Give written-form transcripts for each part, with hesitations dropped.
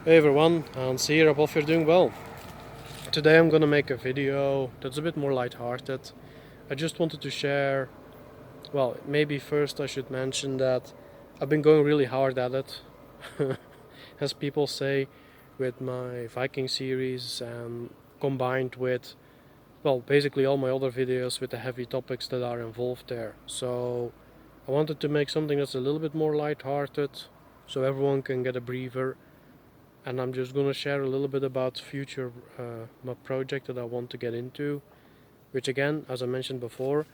Hey everyone, Hans here. I hope you're doing well. Today I'm gonna make a video that's a bit more lighthearted. I just wanted to share, well, maybe first I should mention that I've been going really hard at it, as people say, with my Viking series and combined with, well, basically all my other videos with the heavy topics that are involved there. So I wanted to make something that's a little bit more lighthearted so everyone can get a breather, and I'm just going to share a little bit about future my project that I want to get into, which again, as I mentioned before,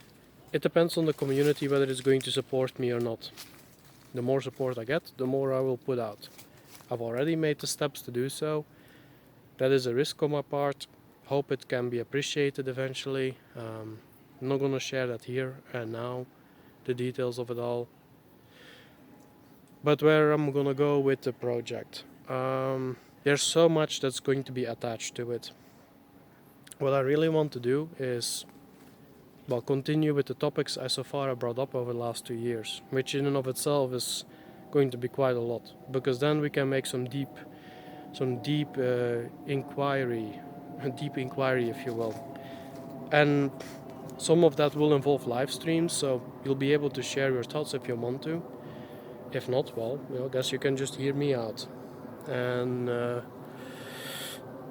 it depends on the community whether it's going to support me or not. The more support I get, the more I will put out. I've already made the steps to do so. That is a risk on my part. Hope it can be appreciated eventually. I'm not going to share that here and now, the details of it all. But where I'm going to go with the project. There's so much that's going to be attached to it. What I really want to do is, well, continue with the topics I so far brought up over the last 2 years, which in and of itself is going to be quite a lot, because then we can make some deep inquiry, deep inquiry, if you will, and some of that will involve live streams, so you'll be able to share your thoughts if you want to. If not, well, I guess you can just hear me out, and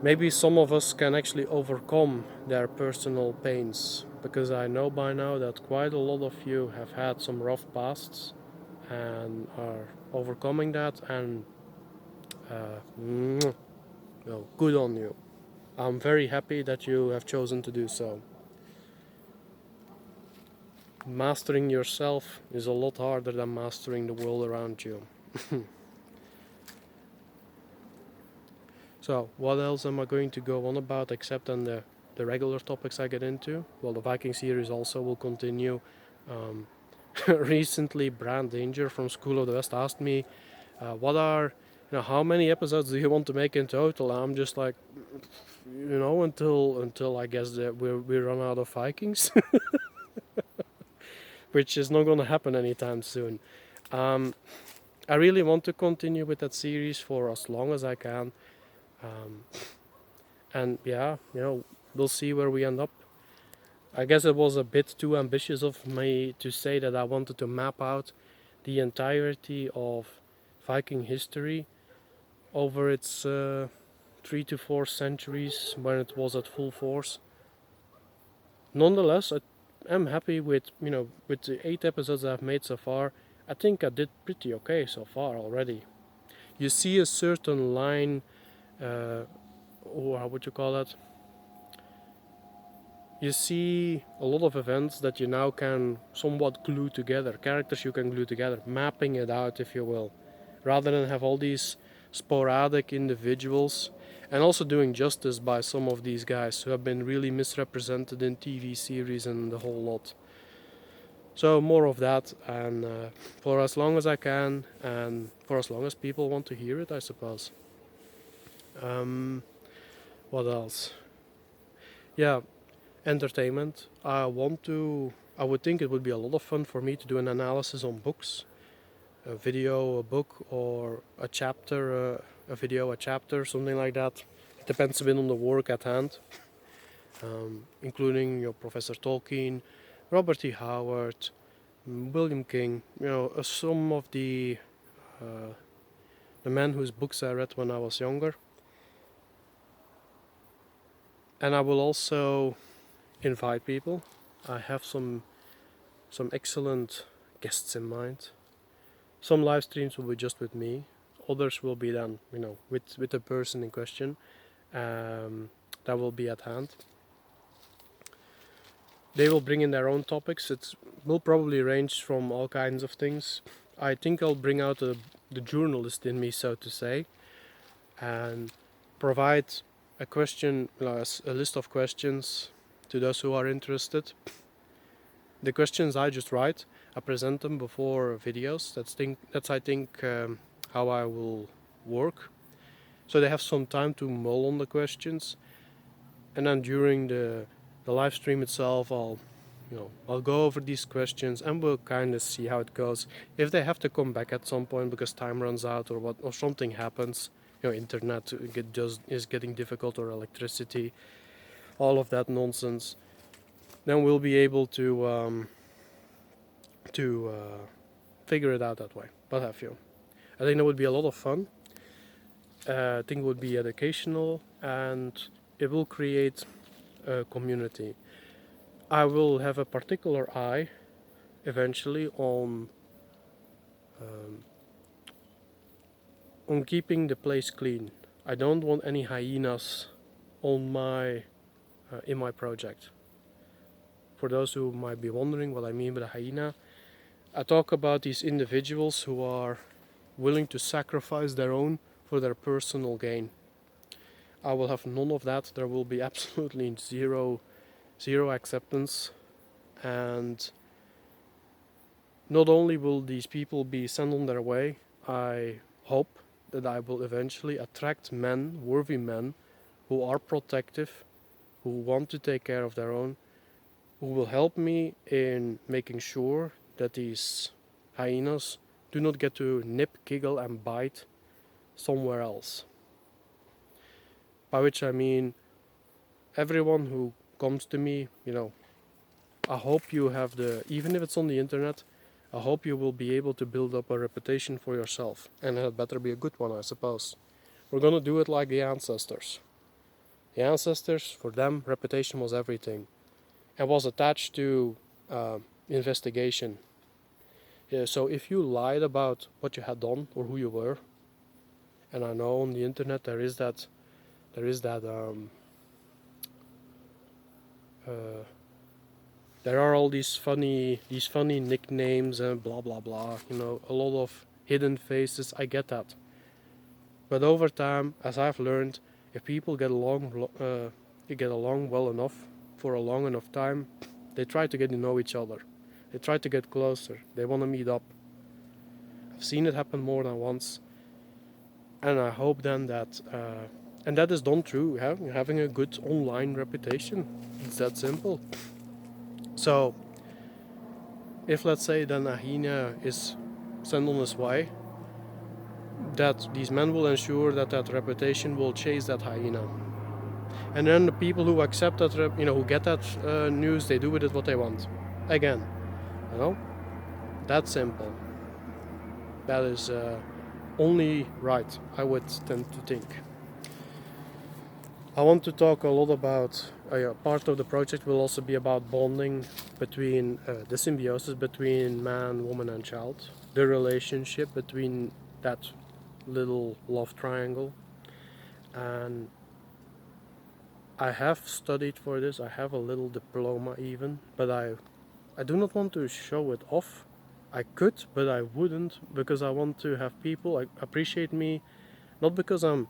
maybe some of us can actually overcome their personal pains, because I know by now that quite a lot of you have had some rough pasts and are overcoming that, and good on you. I'm very happy that you have chosen to do so. Mastering yourself is a lot harder than mastering the world around you. So, what else am I going to go on about except on the regular topics I get into? Well, the Viking series also will continue. Recently, Brand Danger from School of the West asked me, how many episodes do you want to make in total? I'm just like, until I guess that we run out of Vikings, which is not going to happen anytime soon. I really want to continue with that series for as long as I can. And yeah, we'll see where we end up. I guess it was a bit too ambitious of me to say that I wanted to map out the entirety of Viking history over its 3 to 4 centuries when it was at full force. Nonetheless, I am happy with with the 8 episodes I've made so far. I think I did pretty okay so far already. You see a certain line, or how would you call that? You see a lot of events that you now can somewhat glue together, characters you can glue together, mapping it out, if you will, rather than have all these sporadic individuals, and also doing justice by some of these guys who have been really misrepresented in TV series and the whole lot. So more of that, and for as long as I can, and for as long as people want to hear it, I suppose. What else? Yeah, entertainment. I would think it would be a lot of fun for me to do an analysis on books, a video, a book, or a chapter, a video, a chapter, something like that. It depends a bit on the work at hand, including your Professor Tolkien, Robert E. Howard, William King. Some of the men whose books I read when I was younger. And I will also invite people. I have some excellent guests in mind. Some live streams will be just with me. Others will be then, with the person in question that will be at hand. They will bring in their own topics. It will probably range from all kinds of things. I think I'll bring out the journalist in me, so to say, and provide a list of questions to those who are interested. The questions I just write, I present them before videos. That's I think how I will work. So they have some time to mull on the questions, and then during the live stream itself, I'll go over these questions and we'll kind of see how it goes. If they have to come back at some point because time runs out or something happens, internet is getting difficult, or electricity, all of that nonsense, then we'll be able to figure it out that way. What have you? I think that would be a lot of fun. I think it would be educational, and it will create a community. I will have a particular eye eventually on keeping the place clean. I don't want any hyenas on my in my project. For those who might be wondering what I mean by a hyena, I talk about these individuals who are willing to sacrifice their own for their personal gain. I will have none of that. There will be absolutely zero acceptance, and not only will these people be sent on their way, I hope that I will eventually attract men, worthy men, who are protective, who want to take care of their own, who will help me in making sure that these hyenas do not get to nip, giggle and bite somewhere else. By which I mean everyone who comes to me, I hope you have even if it's on the internet, I hope you will be able to build up a reputation for yourself. And it better be a good one, I suppose. We're gonna do it like the ancestors. The ancestors, for them, reputation was everything. And was attached to investigation. Yeah, so if you lied about what you had done or who you were, and I know on the internet there is that there are all these funny nicknames and blah blah blah. A lot of hidden faces. I get that, but over time, as I've learned, if people get along well enough for a long enough time, they try to get to know each other. They try to get closer. They want to meet up. I've seen it happen more than once, and I hope then that and that is done through having a good online reputation. It's that simple. So, if let's say then a hyena is sent on his way, that these men will ensure that that reputation will chase that hyena. And then the people who accept that, who get that news, they do with it what they want. Again, that's simple. That is only right, I would tend to think. I want to talk a lot about, part of the project will also be about bonding between, the symbiosis between man, woman and child. The relationship between that little love triangle. And I have studied for this, I have a little diploma even, but I do not want to show it off. I could, but I wouldn't, because I want to have people appreciate me, not because I'm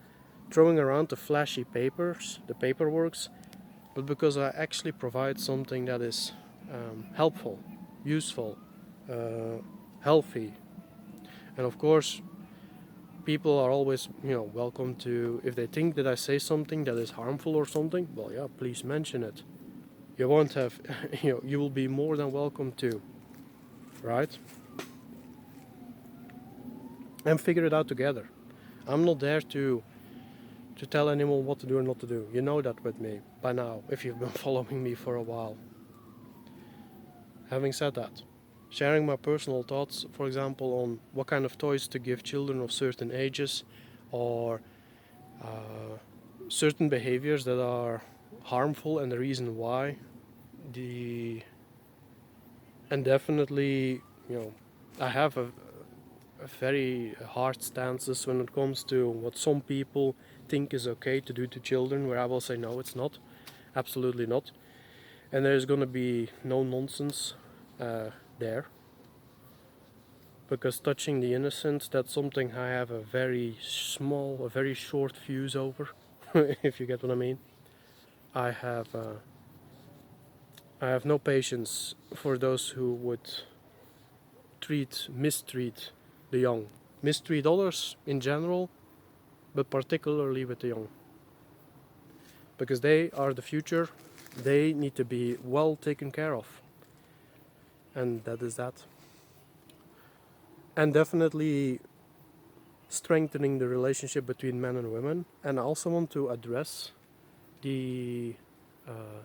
throwing around the flashy papers, the paperworks, but because I actually provide something that is helpful, useful, healthy. And of course, people are always, welcome to, if they think that I say something that is harmful or something, well, yeah, please mention it. You won't have, you will be more than welcome to, right? And figure it out together. I'm not there to tell anyone what to do or not to do. You know that with me by now, if you've been following me for a while. Having said that, sharing my personal thoughts, for example, on what kind of toys to give children of certain ages, or certain behaviors that are harmful and the reason why. And definitely, I have a very hard stances when it comes to what some people think is okay to do to children, where I will say no, it's not, absolutely not. And there's gonna be no nonsense there, because touching the innocent, that's something I have a very short fuse over. If you get what I mean. I have no patience for those who would mistreat the young, mistreat others in general, but particularly with the young, because they are the future. They need to be well taken care of, and that is that. And definitely, strengthening the relationship between men and women, and I also want to address the uh,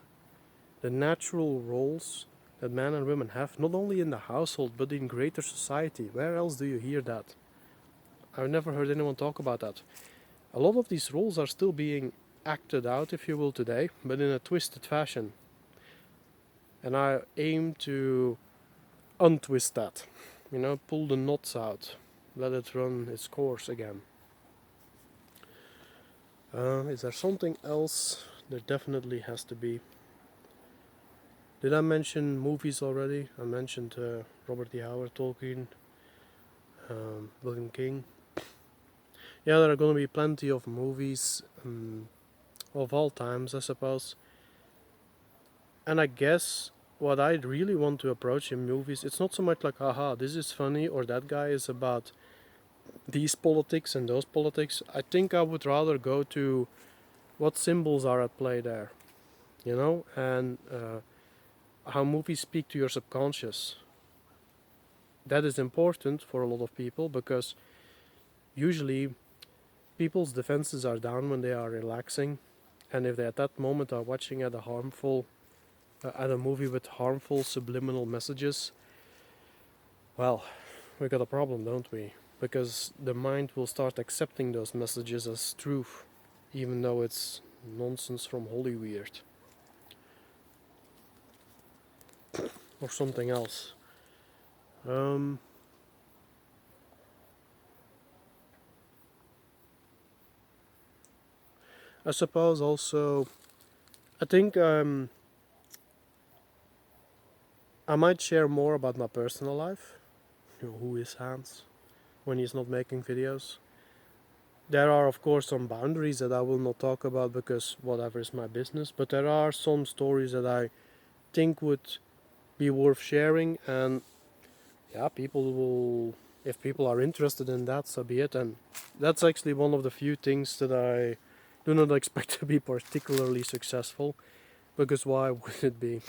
the natural roles that men and women have, not only in the household but in greater society. Where else do you hear that? I've never heard anyone talk about that. A lot of these roles are still being acted out, if you will, today, but in a twisted fashion. And I aim to untwist that, pull the knots out, let it run its course again. Is there something else? There definitely has to be. Did I mention movies already? I mentioned Robert E. Howard, Tolkien, William King. Yeah, there are going to be plenty of movies of all times, I suppose. And I guess what I really want to approach in movies, it's not so much like, haha, this is funny, or that guy is about these politics and those politics. I think I would rather go to what symbols are at play there, and how movies speak to your subconscious. That is important for a lot of people because usually people's defenses are down when they are relaxing, and if they at that moment are watching at a movie with harmful subliminal messages, well, we got a problem, don't we? Because the mind will start accepting those messages as truth, even though it's nonsense from Hollywood or something else. I suppose also, I think I might share more about my personal life. Who is Hans when he's not making videos? There are, of course, some boundaries that I will not talk about because whatever is my business, but there are some stories that I think would be worth sharing, and yeah, if people are interested in that, so be it. And that's actually one of the few things that I do not expect to be particularly successful, because why would it be?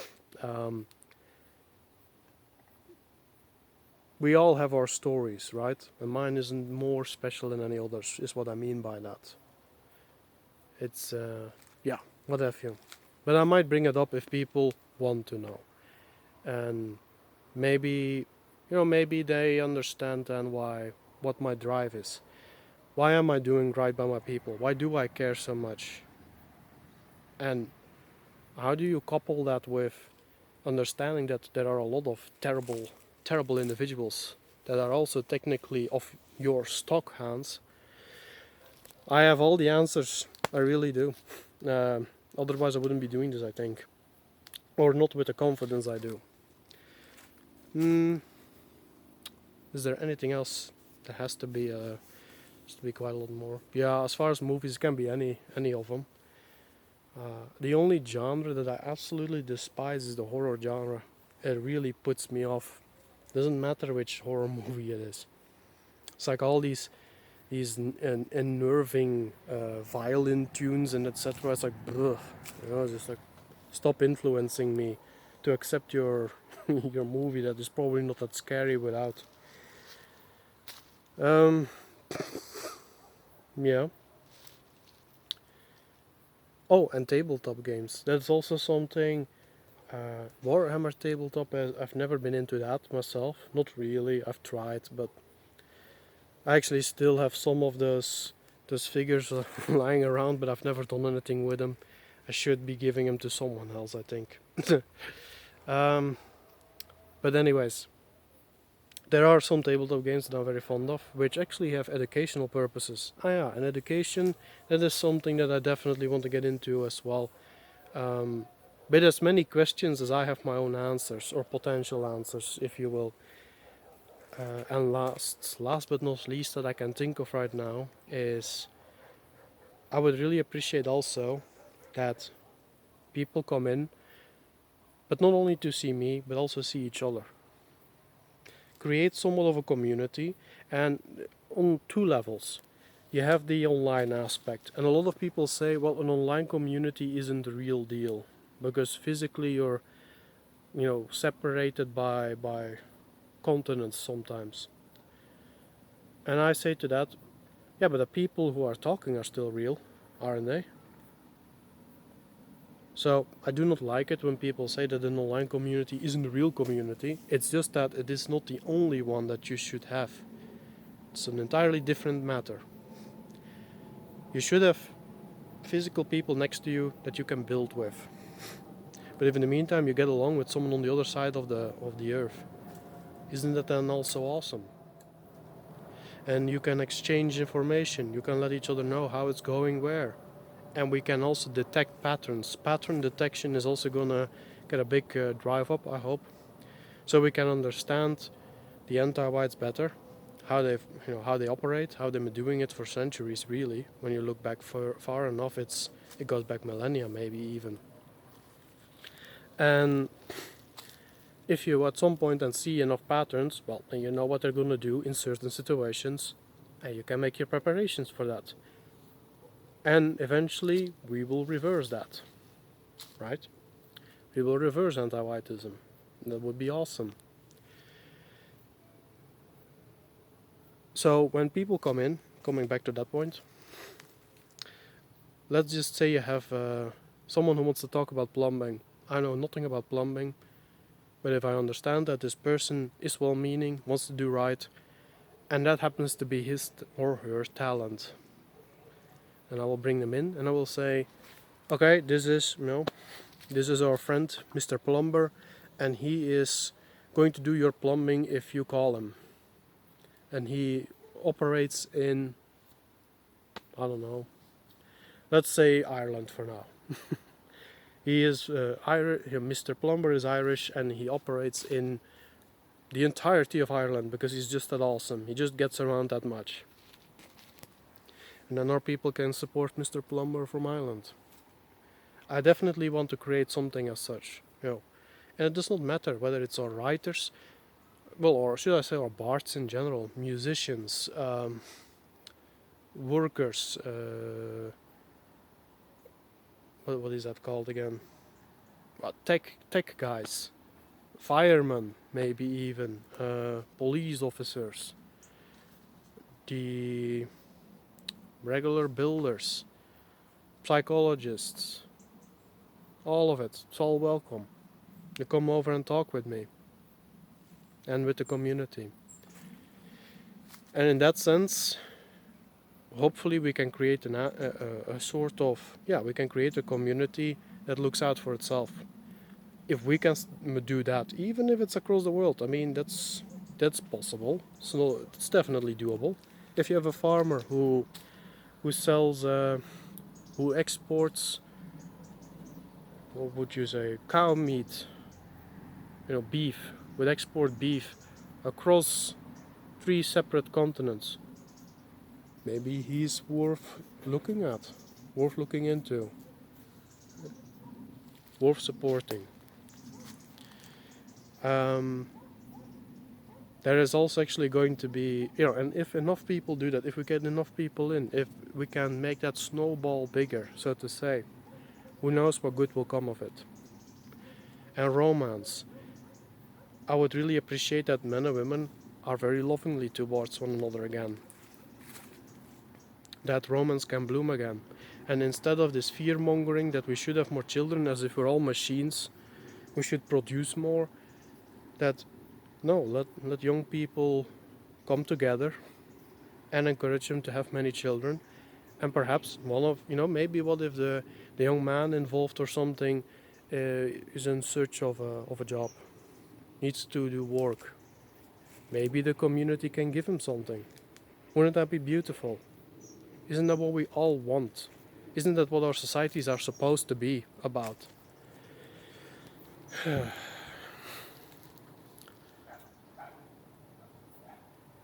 We all have our stories, right? And mine isn't more special than any others, is what I mean by that. It's, yeah, what have you. But I might bring it up if people want to know. And maybe, maybe they understand then what my drive is. Why am I doing right by my people? Why do I care so much? And how do you couple that with understanding that there are a lot of terrible individuals that are also technically of your stock, Hans? I have all the answers, I really do. Otherwise I wouldn't be doing this, I think. Or not with the confidence I do. Is there anything else? There has to be quite a lot more. Yeah, as far as movies, it can be any of them. The only genre that I absolutely despise is the horror genre. It really puts me off. Doesn't matter which horror movie it is. It's like all these unnerving violin tunes and etc. It's like, ugh, just like stop influencing me to accept your your movie that is probably not that scary without. Yeah. Oh, and tabletop games. That's also something. Warhammer tabletop. I've never been into that myself. Not really. I've tried, but I actually still have some of those figures lying around, but I've never done anything with them. I should be giving them to someone else, I think. But anyways, there are some tabletop games that I'm very fond of, which actually have educational purposes. Yeah, and education, that is something that I definitely want to get into as well. But as many questions as I have my own answers, or potential answers, if you will. And last but not least that I can think of right now is I would really appreciate also that people come in, but not only to see me, but also see each other. Create somewhat of a community, and on two levels. You have the online aspect, and a lot of people say, well, an online community isn't the real deal because physically you're, separated by continents sometimes. And I say to that, Yeah, but the people who are talking are still real, aren't they? So I do not like it when people say that an online community isn't a real community. It's just that it is not the only one that you should have. It's an entirely different matter. You should have physical people next to you that you can build with. But if in the meantime you get along with someone on the other side of the earth, isn't that then also awesome? And you can exchange information, you can let each other know how it's going where. And we can also detect patterns. Pattern detection is also gonna get a big drive up, I hope. So we can understand the anti-whites better, how they operate, how they've been doing it for centuries. Really, when you look back far enough, it goes back millennia, maybe even. And if you at some point and see enough patterns, well, then you know what they're gonna do in certain situations, and you can make your preparations for that. And eventually, we will reverse that, right? We will reverse anti-whiteism. That would be awesome. So when people come in, coming back to that point, let's just say you have someone who wants to talk about plumbing. I know nothing about plumbing, but if I understand that this person is well-meaning, wants to do right, and that happens to be his or her talent, and I will bring them in and I will say, okay, this is our friend, Mr. Plumber, and he is going to do your plumbing if you call him. And he operates in, I don't know, let's say Ireland for now. He is Irish. Mr. Plumber is Irish, and he operates in the entirety of Ireland because he's just that awesome. He just gets around that much. And then our people can support Mr. Plumber from Ireland. I definitely want to create something as such, And it does not matter whether it's our writers, well, or should I say our bards in general, musicians, workers, what is that called again? Tech guys, firemen, maybe even police officers, the regular builders, psychologists, all of it. It's all welcome. You come over and talk with me and with the community. And in that sense, hopefully we can create a sort of, we can create a community that looks out for itself. If we can do that, even if it's across the world, I mean, that's possible. So it's definitely doable. If you have a farmer who sells, who exports, what would you say, cow meat, beef, would export beef across 3 separate continents, maybe he's worth looking at, worth looking into, worth supporting. There is also actually going to be, and if enough people do that, if we get enough people in, if we can make that snowball bigger, so to say, who knows what good will come of it. And romance. I would really appreciate that men and women are very lovingly towards one another again. That romance can bloom again. And instead of this fear-mongering that we should have more children as if we're all machines, we should produce more, that no, let young people come together and encourage them to have many children. And perhaps maybe what if the young man involved or something is in search of a job, needs to do work. Maybe the community can give him something. Wouldn't that be beautiful? Isn't that what we all want? Isn't that what our societies are supposed to be about?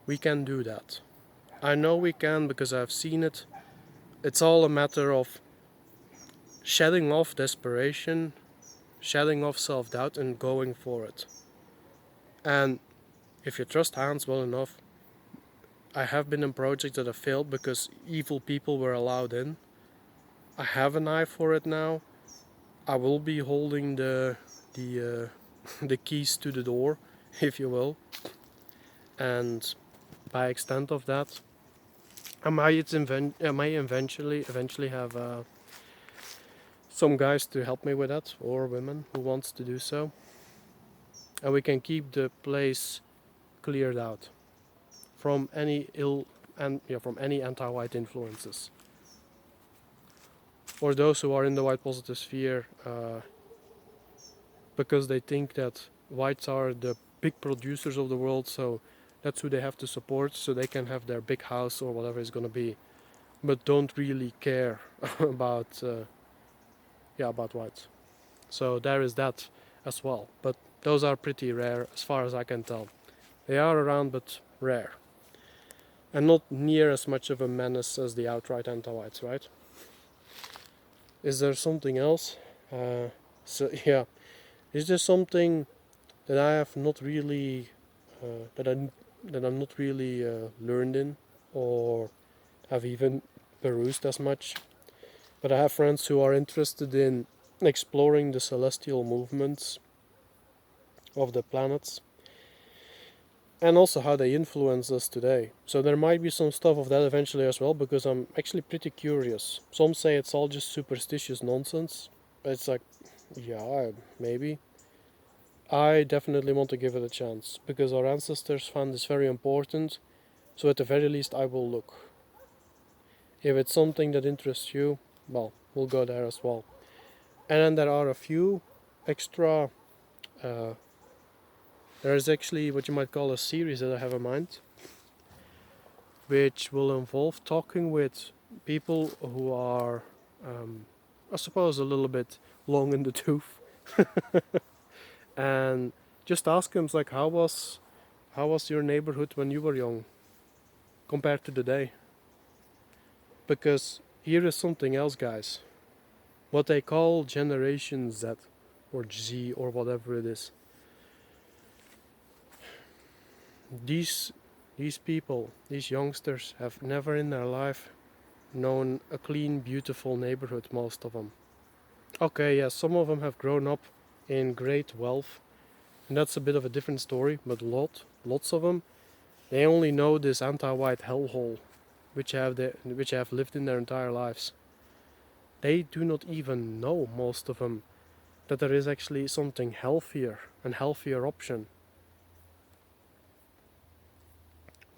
We can do that. I know we can because I've seen it. It's all a matter of shedding off desperation, shedding off self-doubt and going for it. And if you trust Hans well enough, I have been in projects that have failed because evil people were allowed in. I have an eye for it now. I will be holding the the keys to the door, if you will. And by extent of that, I might eventually have some guys to help me with that, or women who wants to do so, and we can keep the place cleared out from any from any anti-white influences. Or those who are in the white positive sphere, because they think that whites are the big producers of the world, so that's who they have to support, so they can have their big house or whatever it's gonna be, but don't really care about about whites. So there is that as well. But those are pretty rare as far as I can tell. They are around, but rare, and not near as much of a menace as the outright anti-whites, right? Is there something else? So yeah, is there something that I have not really that I'm not really learned in, or have even perused as much? But I have friends who are interested in exploring the celestial movements of the planets and also how they influence us today. So there might be some stuff of that eventually as well, because I'm actually pretty curious. Some say it's all just superstitious nonsense. It's like, yeah, maybe. I definitely want to give it a chance, because our ancestors found this very important, so at the very least I will look. If it's something that interests you, well, we'll go there as well. And then there are a few extra. There is actually what you might call a series that I have in mind, which will involve talking with people who are, I suppose, a little bit long in the tooth, and just ask them like, how was your neighborhood when you were young, compared to today? Because here is something else, guys. What they call Generation Z, or Z, or whatever it is. These people, these youngsters, have never in their life known a clean, beautiful neighborhood, most of them. Okay, yes, some of them have grown up in great wealth, and that's a bit of a different story, but lots of them, they only know this anti-white hellhole, which have lived in their entire lives. They do not even know, most of them, that there is actually something healthier, an healthier option.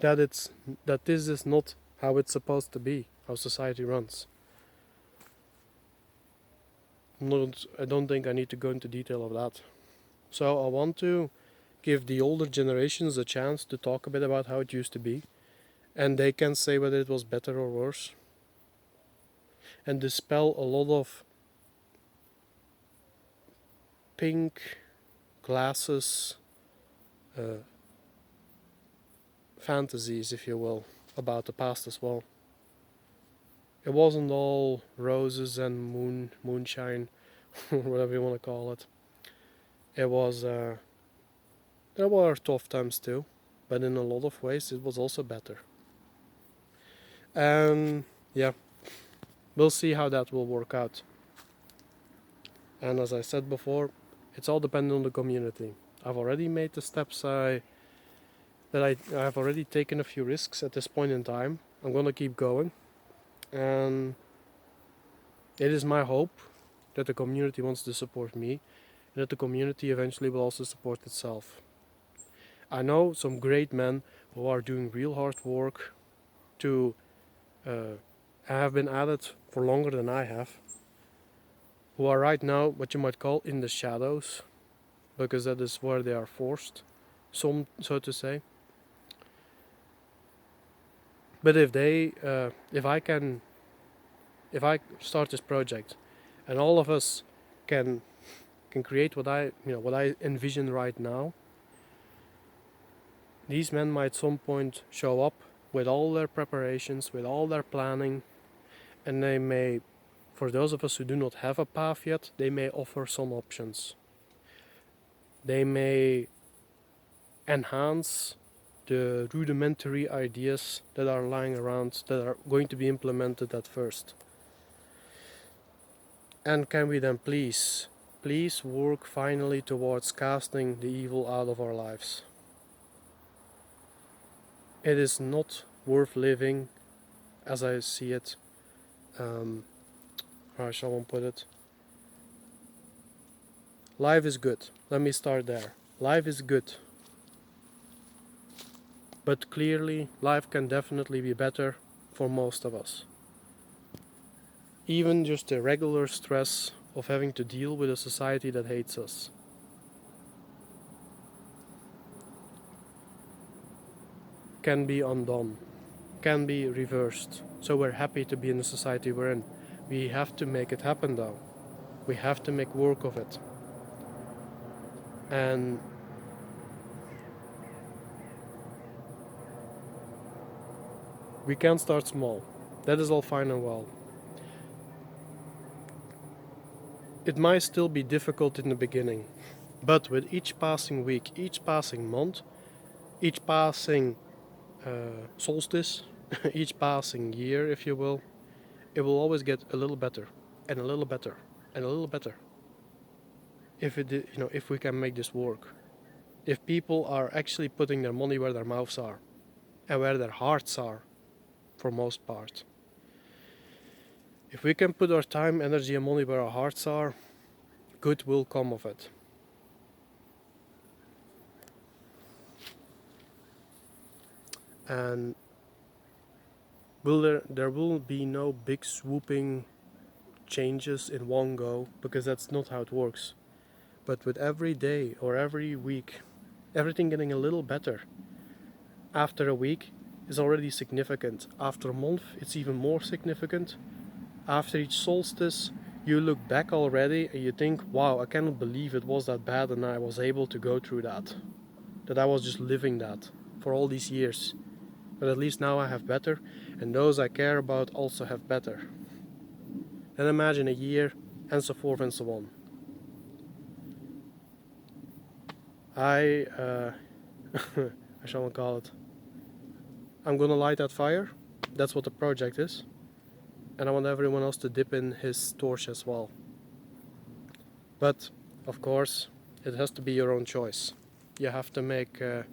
That this is not how it's supposed to be, how society runs. I don't think I need to go into detail of that. So I want to give the older generations a chance to talk a bit about how it used to be, and they can say whether it was better or worse, and dispel a lot of pink glasses fantasies, if you will, about the past as well. It wasn't all roses and moonshine, whatever you want to call it. It was there were tough times too, but in a lot of ways it was also better. And yeah, we'll see how that will work out. And as I said before, it's all dependent on the community. I've already made the steps I have already taken a few risks at this point in time. I'm gonna keep going, and it is my hope that the community wants to support me, and that the community eventually will also support itself. I know some great men who are doing real hard work to have been at it for longer than I have, who are right now what you might call in the shadows, because that is where they are forced, so to say. But if I start this project, and all of us can create what I envision right now, these men might some point show up with all their preparations, with all their planning, and they may, for those of us who do not have a path yet, they may offer some options. They may enhance the rudimentary ideas that are lying around, that are going to be implemented at first. And can we then please work finally towards casting the evil out of our lives? It is not worth living as I see it, how shall one put it? Life is good. Let me start there. Life is good. But clearly, life can definitely be better for most of us. Even just the regular stress of having to deal with a society that hates us. Can be undone, can be reversed. So we're happy to be in the society we're in. We have to make it happen though. We have to make work of it. And we can start small. That is all fine and well. It might still be difficult in the beginning, but with each passing week, each passing month, each passing solstice, each passing year, if you will, it will always get a little better, and a little better, and a little better. If we can make this work, if people are actually putting their money where their mouths are, and where their hearts are, for most part. If we can put our time, energy, and money where our hearts are, good will come of it. And there will be no big swooping changes in one go, because that's not how it works. But with every day or every week, everything getting a little better. After a week is already significant. After a month, it's even more significant. After each solstice, you look back already and you think, wow, I cannot believe it was that bad and I was able to go through that. That I was just living that for all these years. But at least now I have better, and those I care about also have better. Then imagine a year, and so forth and so on. I shall call it. I'm gonna light that fire. That's what the project is. And I want everyone else to dip in his torch as well. But, of course, it has to be your own choice. You have to make the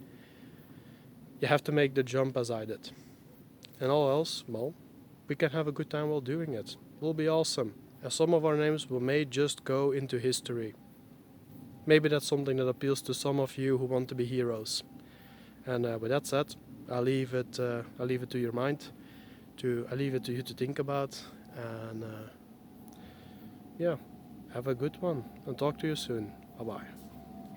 jump as I did. And all else, well, we can have a good time while doing it. It will be awesome. And some of our names may just go into history. Maybe that's something that appeals to some of you who want to be heroes. And with that said, I'll leave it to your mind. I leave it to you to think about. And yeah, have a good one. And talk to you soon. Bye bye.